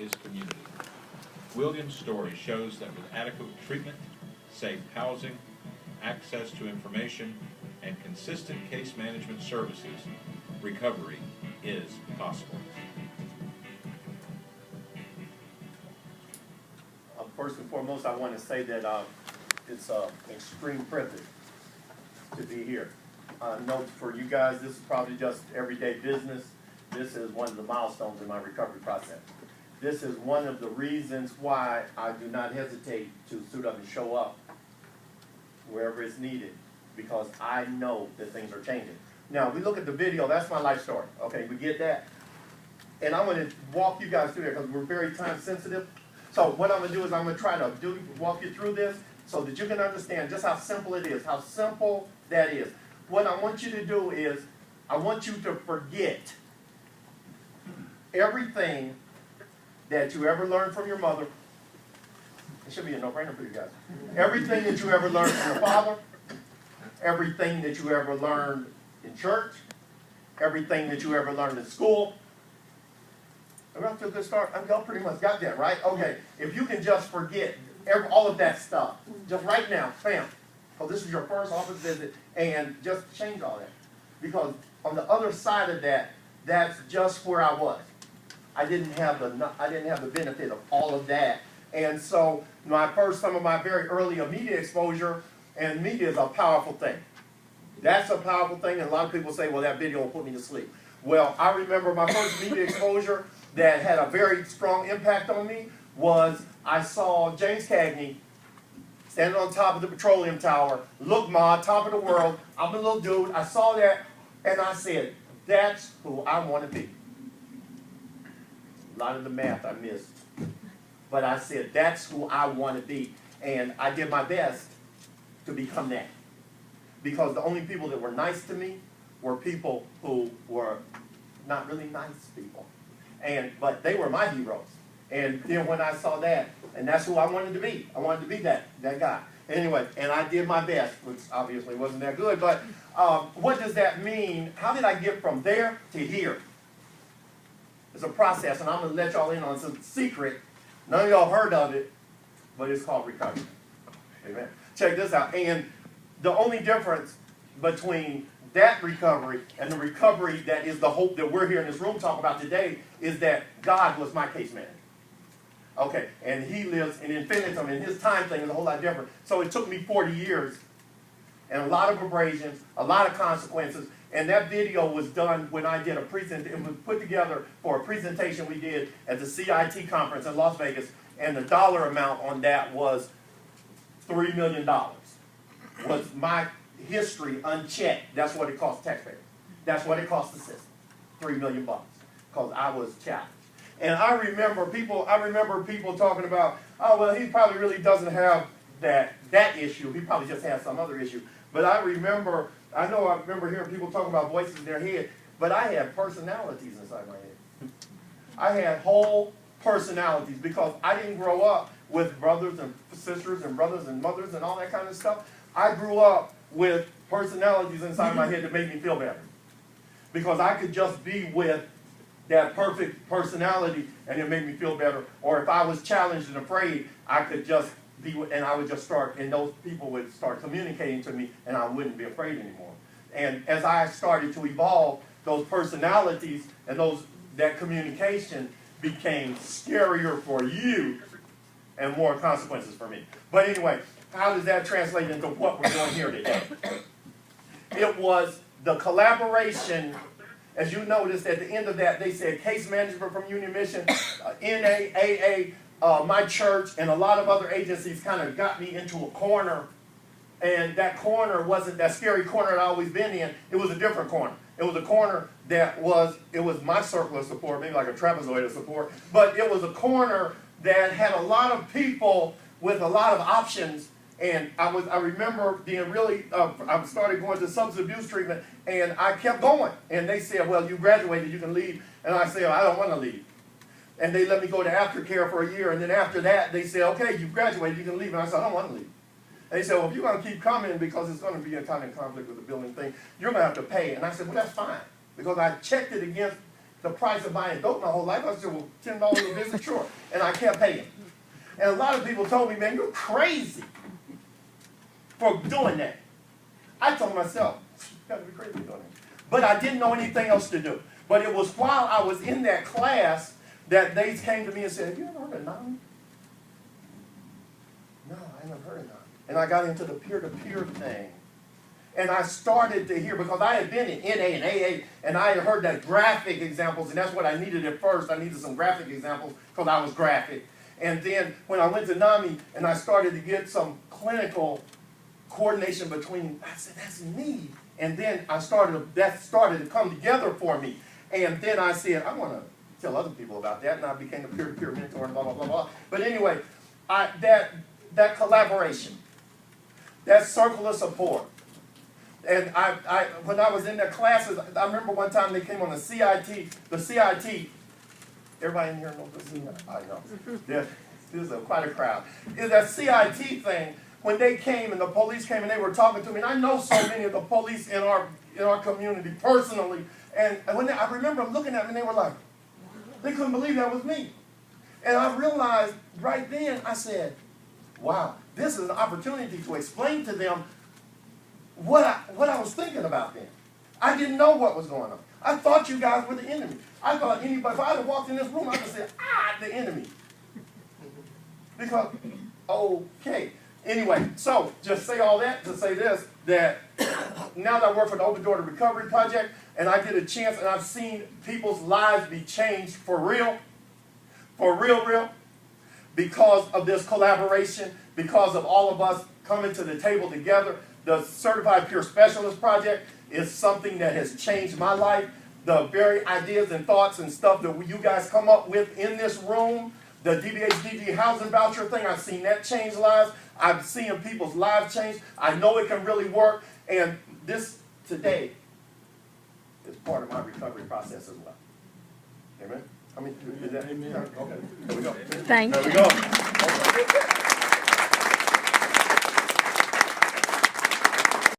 is community. William's story shows that with adequate treatment, safe housing, access to information, and consistent case management services, recovery is possible. First and foremost, I want to say that it's an extreme privilege to be here. Note for you guys, this is probably just everyday business. This is one of the milestones in my recovery process. This is one of the reasons why I do not hesitate to suit up and show up wherever it's needed, because I know that things are changing. Now, we look at the video, that's my life story. Okay, we get that. And I'm going to walk you guys through that because we're very time sensitive. So what I'm going to do is I'm going to try to walk you through this so that you can understand just how simple it is, how simple that is. What I want you to do is I want you to forget everything that you ever learned from your mother. It should be a no-brainer for you guys. Everything that you ever learned from your father, everything that you ever learned in church, everything that you ever learned in school. We're off to a good start. Y'all pretty much got that, right? Okay, if you can just forget all of that stuff, just right now, bam. So this is your first office visit, and just change all that. Because on the other side of that, that's just where I was. I didn't have the benefit of all of that. And so some of my very early media exposure, and media is a powerful thing. That's a powerful thing, and a lot of people say, well, that video will put me to sleep. Well, I remember my first media exposure that had a very strong impact on me was I saw James Cagney standing on top of the petroleum tower. Look, Ma, top of the world. I'm a little dude. I saw that, and I said, that's who I want to be. A lot of the math I missed. But I said, that's who I want to be. And I did my best to become that. Because the only people that were nice to me were people who were not really nice people. But they were my heroes. And then when I saw that, and that's who I wanted to be. I wanted to be that guy. Anyway, and I did my best, which obviously wasn't that good. But what does that mean? How did I get from there to here? It's a process, and I'm going to let y'all in on some secret. None of y'all heard of it, but it's called recovery. Amen. Check this out. And the only difference between that recovery and the recovery that is the hope that we're here in this room talking about today is that God was my case manager. Okay, and he lives in infinitum, and his time thing is a whole lot different. So it took me 40 years and a lot of abrasions, a lot of consequences, and that video was done when I did it was put together for a presentation we did at the CIT conference in Las Vegas, and the dollar amount on that was $3 million. Was my history unchecked. That's what it cost taxpayers. That's what it cost the system. $3 million. Because I was challenged. And I remember people talking about, oh, well, he probably really doesn't have that issue. He probably just has some other issue. But I remember hearing people talking about voices in their head, but I had personalities inside my head. I had whole personalities because I didn't grow up with brothers and sisters and brothers and mothers and all that kind of stuff. I grew up with personalities inside my head that made me feel better. Because I could just be with that perfect personality and it made me feel better. Or if I was challenged and afraid, I could just be, and I would just start, and those people would start communicating to me and I wouldn't be afraid anymore. And as I started to evolve, those personalities and that communication became scarier for you and more consequences for me. But anyway, how does that translate into what we're doing here today? It was the collaboration. As you noticed at the end of that, they said case management from Union Mission, NA, AA, my church, and a lot of other agencies kind of got me into a corner. And that corner wasn't that scary corner I'd always been in. It was a different corner. It was a corner that was my circle of support, maybe like a trapezoid of support. But it was a corner that had a lot of people with a lot of options. And I remember being really, I started going to substance abuse treatment, and I kept going. And they said, well, you graduated, you can leave. And I said, I don't want to leave. And they let me go to aftercare for a year. And then after that, they said, okay, you graduated, you can leave. And I said, I don't want to leave. And they said, well, if you're going to keep coming because it's going to be a kind of conflict with the billing thing, you're going to have to pay. And I said, well, that's fine. Because I checked it against the price of buying dope my whole life. I said, well, $10 a visit, sure. And I kept paying. And a lot of people told me, man, you're crazy for doing that. I told myself, you gotta be crazy doing that. But I didn't know anything else to do. But it was while I was in that class that they came to me and said, have you ever heard of NAMI? No, I haven't heard of NAMI. And I got into the peer-to-peer thing. And I started to hear, because I had been in NA and AA, and I had heard that graphic examples, and that's what I needed at first. I needed some graphic examples because I was graphic. And then when I went to NAMI and I started to get some clinical coordination between, I said, that's me. And then that started to come together for me. And then I said, I want to tell other people about that, and I became a peer-to-peer mentor and blah, blah, blah, blah. But anyway, that collaboration, that circle of support. And when I was in their classes, I remember one time they came on the CIT, everybody in here knows this? I know. This is quite a crowd. It's that CIT thing, when they came and the police came and they were talking to me, and I know so many of the police in our community personally, and when I remember them looking at me and they were like, they couldn't believe that was me. And I realized right then, I said, wow, this is an opportunity to explain to them what I was thinking about then. I didn't know what was going on. I thought you guys were the enemy. I thought anybody, if I had walked in this room, I would have said, the enemy. Because, okay. Anyway, so just say all that to say this, that now that I work for the Open Door to Recovery Project, and I get a chance, and I've seen people's lives be changed for real, because of this collaboration, because of all of us coming to the table together. The Certified Peer Specialist Project is something that has changed my life. The very ideas and thoughts and stuff that you guys come up with in this room, the Dbhdd housing voucher thing, I've seen that change lives. I've seen people's lives change. I know it can really work. And this today is part of my recovery process as well. Amen? I mean, is that, Amen. Okay, there we go. Thank you. There we go.